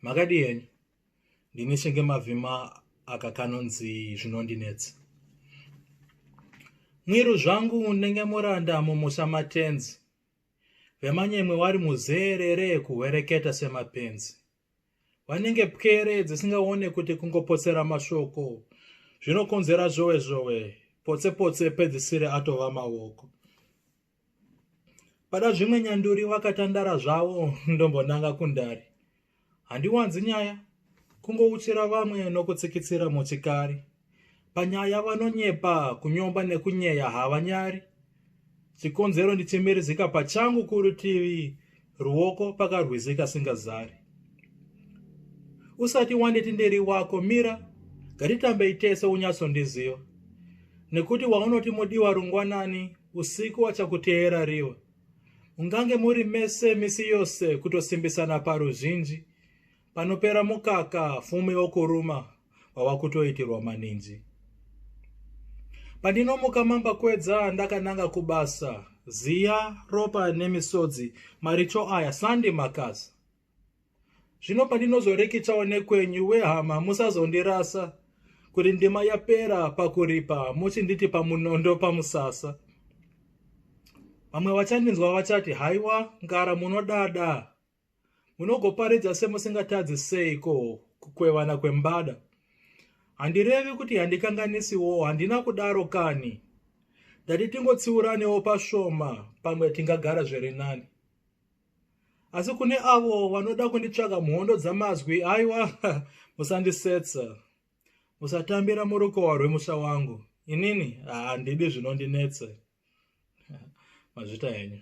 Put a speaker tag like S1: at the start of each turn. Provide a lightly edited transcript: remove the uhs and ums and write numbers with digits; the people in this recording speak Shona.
S1: Makadi henyu, ndini shenge mavhima akakanonzi zvinondinetsa. Mwiru zvangu ndenge muranda mumusha matenzi. Vemanyemwe vari muzeerere kuhwereketa semapenzi. Vanenge pwere dzisingaone kuti kungopotsera mashoko. Zvinokonzera zhowe, potse pedzisire atova maoko. Pada zvimwe nyanduri vakatandara zvavo ndombonaga kundari. Handiwanzi nyaya, kungouchira vamwe nokutsikitsira muchikari. Panyaya vanonyepa, kunyomba nekunyeya havanyari. Chikonzero ndichimirizika pachangu kurutivi, ruoko pakarwizika singazari. Usati wanditi ndiri wako mira, ngatitambe itese unyatsondiziva. Nekuti waunoti mudiwa rungwanani, usiku wachakuteera riwa. Ungange muri mese misi yose kutosimbisana paruzhinji, panopera mukaka fume wokuruma wawakutoitirwa maninji. Pandinomuka mamba kwedza ndakananga kubasa, ziya, ropa nemisodzi, maricho aya sandi makasa. Zvino pandinozorekichawo nekwenyu wehama musazondirasa, kuti ndima yapera pakuripa muchinditi pamunondo pamusasa. Vamwe vachandinzwa vachati haiwa ngara munodada. Munogoparidza semusingatadzi seiko kukwevana kwembada. Handirevi kuti handikanganisiwo, handina kudaro kani. Ndati tingotsiuranewo pashoma pamwe tingagara zviri nani. Asi kune avo vanoda kunditsvaga muhondo dzamazwi, aiwa musandisetsa. Musatambira murukowa rwemusha wangu. Inini handidi zvinondinetsa. Mazvita henyu.